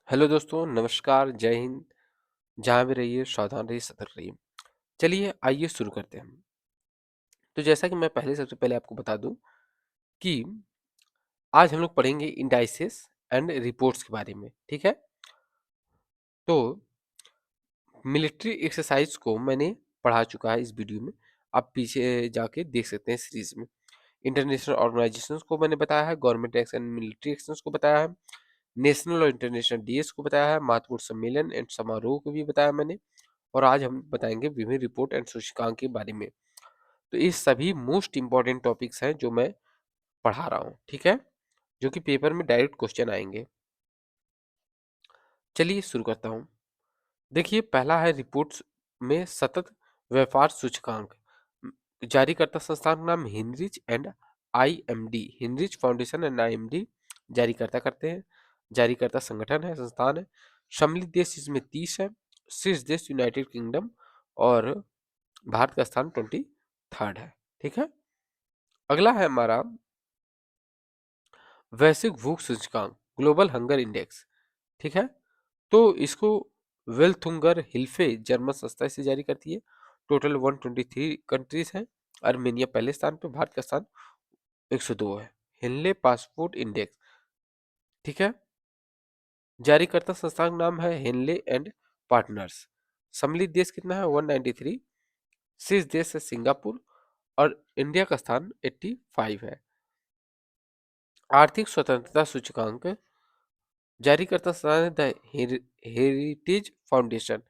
Hello दोस्तों, नमस्कार, जय हिंद। जहाँ भी रहिए, सावधान रहिए, सतर्क रहिए। चलिए, आइए शुरू करते हैं। तो जैसा कि मैं पहले सबसे पहले आपको बता दूं कि आज हम लोग पढ़ेंगे इंडाइसेस एंड रिपोर्ट्स के बारे में, ठीक है? तो मिलिट्री एक्सरसाइज को मैंने पढ़ा चुका है इस वीडियो में। आप पीछे जाके देख सकते हैं सीरीज में। इंटरनेशनल ऑर्गेनाइजेशंस को मैंने बताया है, गवर्नमेंट एक्शन, मिलिट्री एक्शंस को बताया है, नेशनल और इंटरनेशनल डीएस को बताया है, महत्वपूर्ण सम्मेलन एंड समारोह को भी बताया मैंने। और आज हम बताएंगे विभिन्न रिपोर्ट एंड सूचकांक के बारे में। तो ये सभी मोस्ट इंपॉर्टेंट टॉपिक्स हैं जो मैं पढ़ा रहा हूँ, ठीक है? जो कि पेपर में डायरेक्ट क्वेश्चन आएंगे। चलिए शुरू करता हूँ। देखिए, पहला है रिपोर्ट्स में सतत व्यापार सूचकांक। जारीकर्ता संस्थान का नाम Hinrich and IMD, Hinrich foundation and IMD जारीकर्ता करते हैं। जारीकर्ता संगठन है, संस्थान है। सम्मिलित देश इसमें 30 है। शीर्ष देश यूनाइटेड किंगडम और भारत का स्थान 23rd है, ठीक है? अगला है हमारा वैश्विक भूख सूचकांक, ग्लोबल हंगर इंडेक्स, ठीक है? तो इसको वेल्थुंगर हिल्फे जर्मन संस्था इसे जारी करती है। टोटल 123 कंट्रीज हैं। अर्मेनिया पहले स्थान पे, भारत का स्थान 102 है। हिनले पासपोर्ट इंडेक्स, ठीक है? जारीकर्ता संस्थान का नाम है हिनले एंड पार्टनर्स। सम्मिलित देश कितना है? 193। शीर्ष देश है सिंगापुर और इंडिया का स्थान 85 है। आर्थिक स्वतंत्रता सूचकांक जारीकर्ता संस्थान है the heritage foundation.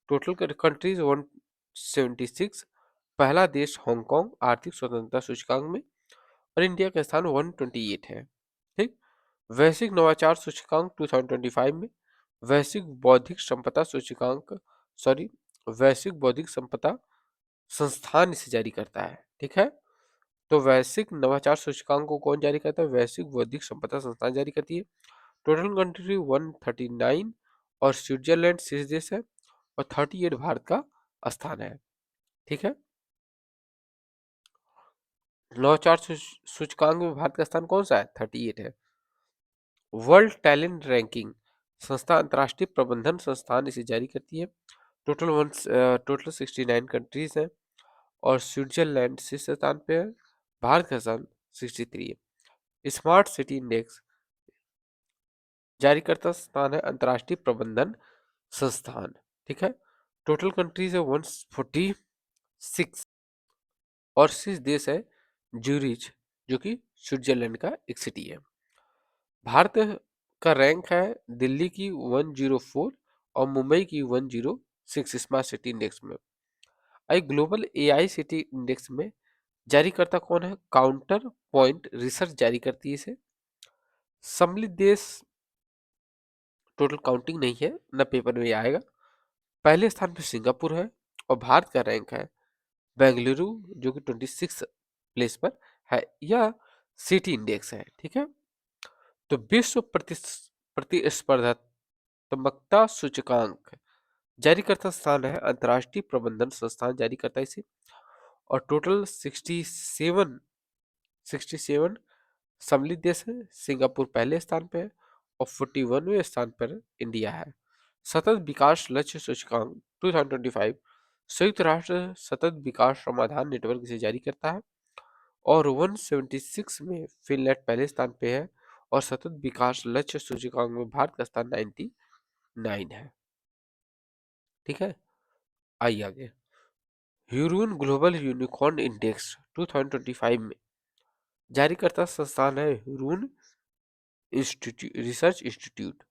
Total countries 176। पहला देश हांगकांग आर्थिक स्वतंत्रता सूचकांक में और इंडिया का स्थान 128 है, ठीक? वैश्विक नवाचार सूचकांक 2025 में वैश्विक बौद्धिक संपदा सूचकांक सॉरी वैश्विक बौद्धिक संपदा संस्थान इसे जारी करता है, ठीक है? तो वैश्विक नवाचार सूचकांक को कौन जारी करता है? वैश्विक बौद्धिक संपदा संस्थान जारी करती है। टोटल कंट्री 139 और स्विट्जरलैंड शीर्ष देश है और 38 भारत का स्थान है, ठीक है? नवाचार सूचकांक में भारत का स्थान कौन सा है? 38 है। वर्ल्ड टैलेंट रैंकिंग संस्था अंतर्राष्ट्रीय प्रबंधन संस्थान इसे जारी करती है। टोटल 69 कंट्रीज हैं और स्विट्जरलैंड शीर्ष स्थान पे है। भारत का स्थान 63 है। स्मार्ट सिटी इंडेक्स जारीकर्ता संस्थान है अंतर्राष्ट्रीय प्रबंधन संस्थान, ठीक है? टोटल कंट्रीज है 146 और शीर्ष देश है ज्यूरिच, जो कि स्विट्जरलैंड का एक सिटी है। भारत का रैंक है दिल्ली की 104 और मुंबई की 106 स्मार्ट सिटी इंडेक्स में। आई ग्लोबल एआई सिटी इंडेक्स में जारीकर्ता कौन है? काउंटर पॉइंट रिसर्च जारी करती है इसे। सम्मिलित देश टोटल काउंटिंग नहीं है, न पेपर में आएगा। पहले स्थान पर सिंगापुर है और भारत का रैंक है बेंगलुरु, जो कि 26 प्लेस पर है। यह सिटी इंडेक्स है, ठीक है? तो विश्व प्रतिस्पर्धात्मकता सूचकांक जारीकर्ता संस्थान है अंतर्राष्ट्रीय प्रबंधन संस्थान जारी करता है इसे। और टोटल 67 सम्मिलित देश है। सिंगापुर पहले स्थान पे है और 41वें स्थान पर इंडिया है। सतत विकास लक्ष्य सूचकांक 2025 संयुक्त राष्ट्र सतत विकास समाधान नेटवर्क इसे जारी करता है और 176 में फिनलैंड पहले स्थान पे है और सतत विकास लक्ष्य सूचकांक में भारत का स्थान 99 है, ठीक है? आइए आगे। ह्यूरून ग्लोबल यूनिकॉर्न इंडेक्स 2025 में जारीकर्ता संस्थान है ह्यूरून रिसर्च इंस्टीट्यूट।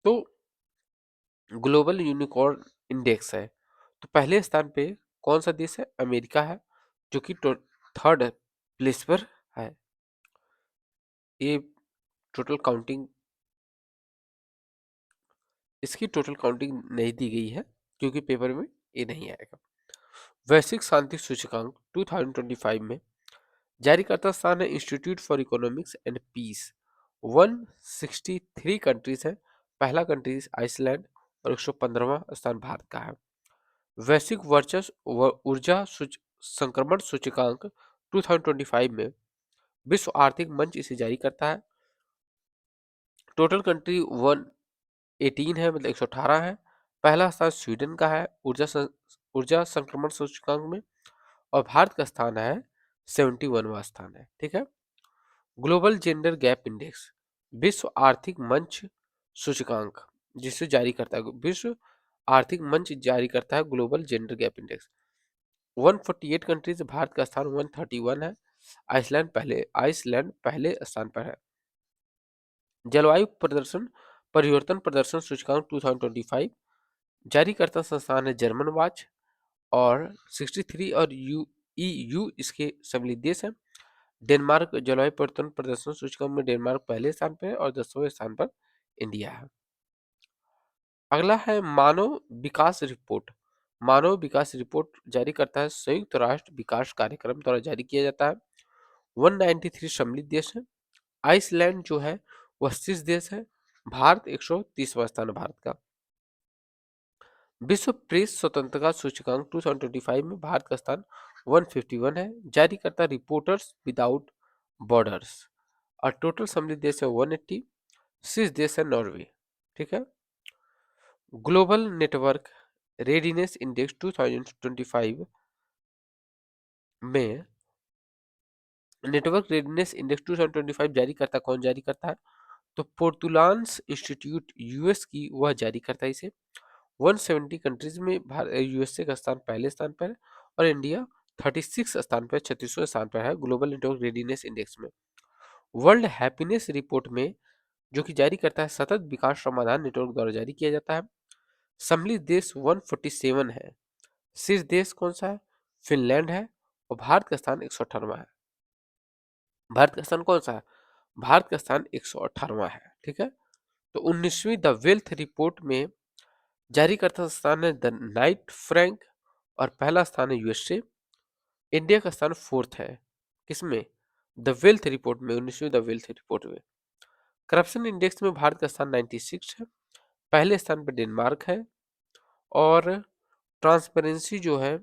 तो ग्लोबल यूनिकॉर्न इंडेक्स है, तो पहले स्थान पे कौन सा देश है? अमेरिका है, जो कि 3rd प्लेस पर है। ये टोटल काउंटिंग इसकी टोटल काउंटिंग नहीं दी गई है क्योंकि पेपर में ये नहीं आएगा। वैश्विक शांति सूचकांक 2025 में जारीकर्ता स्थान है institute for economics and peace. 163 countries है। पहला कंट्रीज आइसलैंड और 115वां स्थान भारत का है। वैश्विक वर्चस्व ऊर्जा संक्रमण सूचकांक 2025 में विश्व आर्थिक मंच इसे जारी करता है। टोटल कंट्री 18 है, मतलब 118 है। पहला स्थान स्वीडन का है ऊर्जा संक्रमण सूचकांक में, और भारत का स्थान है 71वां स्थान है। ठीक है। ग्लोबल जेंडर गैप इंडेक्स, विश्व आर्थिक मंच सूचकांक जिसे जारी करता है विश्व आर्थिक मंच जारी करता है global gender gap index. 148 countries, Bharat का स्थान 131 है। आइसलैंड पहले स्थान पर है। जलवायु प्रदर्शन परिवर्तन प्रदर्शन सूचकांक 2025 जारी करता संस्थान है जर्मन वाच, और 63 और ईयू इसके सम्मिलित देश हैं। डेनमार्क जलवायु परिवर्तन प्रदर्शन सूचकांक में डेनमार्क पहले स्थान पर है, और 10वें स्थान पर इंडिया है। अगला है मानव विकास रिपोर्ट। मानव विकास रिपोर्ट जारी करता है संयुक्त राष्ट्र विकास कार्यक्रम द्वारा जारी किया जाता है। 193 सम्मिलित देश है। आइसलैंड जो है वह शीर्ष देश है। भारत 130वां स्थान है भारत का। विश्व प्रेस स्वतंत्रता सूचकांक 2025 में भारत का स्थान 151 है। जारी करता रिपोर्टर्स विदाउट बॉर्डर्स, और टोटल सम्मिलित देश है 180। शीर्ष देश है नॉर्वे। ठीक है। ग्लोबल नेटवर्क रेडीनेस इंडेक्स 2025 में नेटवर्क रेडीनेस इंडेक्स 2025 जारी करता कौन जारी करता है? तो पोर्टुलान्स इंस्टीट्यूट यूएस की वह जारी करता है इसे। 170 कंट्रीज में यूएसए का स्थान पहले स्थान पर है, और इंडिया 36 स्थान पर 36वें स्थान पर है ग्लोबल नेटवर्क रेडीनेस इंडेक्स में। वर्ल्ड हैप्पीनेस रिपोर्ट में जो कि जारी करता है सतत विकास समाधान नेटवर्क द्वारा जारी किया जाता है। सम्मिलित देश 147 है। शीर्ष देश कौन सा है? फिनलैंड है, और भारत का स्थान 118वां है। भारत का स्थान कौन सा है? भारत का स्थान 118वां है। ठीक है। तो 19वीं द वेल्थ रिपोर्ट में जारी करता स्थान है द नाइट फ्रैंक, और पहला स्थान है यूएसए। इंडिया का स्थान 4th है। किसमें? द वेल्थ रिपोर्ट में, 19वीं द वेल्थ रिपोर्ट में। करप्शन इंडेक्स में भारत का स्थान 96 है। पहले स्थान पर डेनमार्क है, और ट्रांसपेरेंसी जो है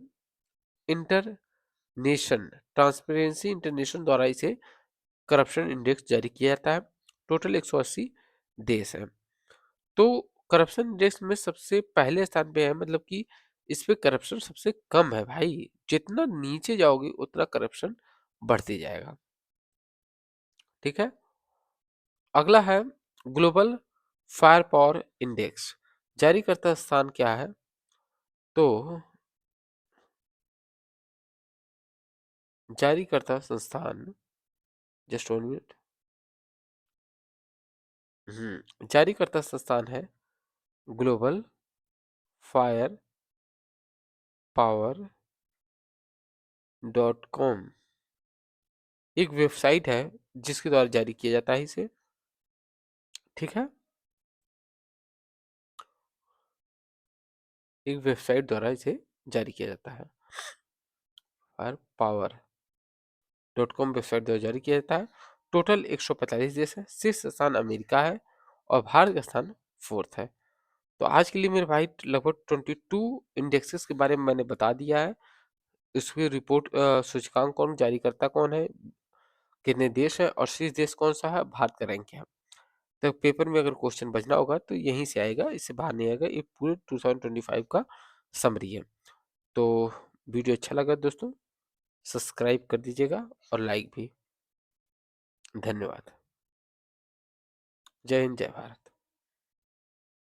ट्रांसपेरेंसी इंटरनेशनल द्वारा इसे करप्शन इंडेक्स जारी किया जाता है। टोटल 180 देश हैं। तो करप्शन इंडेक्स में सबसे पहले स्थान पे है, मतलब कि इस पे करप्शन सबसे कम है भाई। जितना नीचे जाओगे उतना करप्शन बढ़ते जाएगा। ठीक है। अगला है ग्लोबल फायर पावर इंडेक्स। जारी करता स्थान क्या है? तो जारी करता संस्थान, जस्ट 1 मिनट। जारी करता संस्थान है ग्लोबल फायर पावर .com। एक वेबसाइट है जिसके द्वारा जारी किया जाता है इसे। ठीक है। एक वेबसाइट द्वारा इसे जारी किया जाता है। फायर पावर .com वेबसाइट द्वारा जारी किया जाता है। टोटल 145 देश है। शीर्ष स्थान अमेरिका है, और भारत का स्थान 4th है। तो आज के लिए मेरे भाई लगभग 22 इंडेक्सेस के बारे में मैंने बता दिया है। इसकी रिपोर्ट सूचकांक कौन जारी करता कौन है, कितने देश है, और शीर्ष देश कौन सा है, भारत का रैंक क्या है। तो पेपर में अगर क्वेश्चन बचना होगा तो यहीं से आएगा, इससे बाहर नहीं आएगा। ये पूरे 2025 का समरी है। तो वीडियो अच्छा लगा दोस्तों, सब्सक्राइब कर दीजिएगा, और लाइक भी। धन्यवाद। जय हिंद, जय भारत।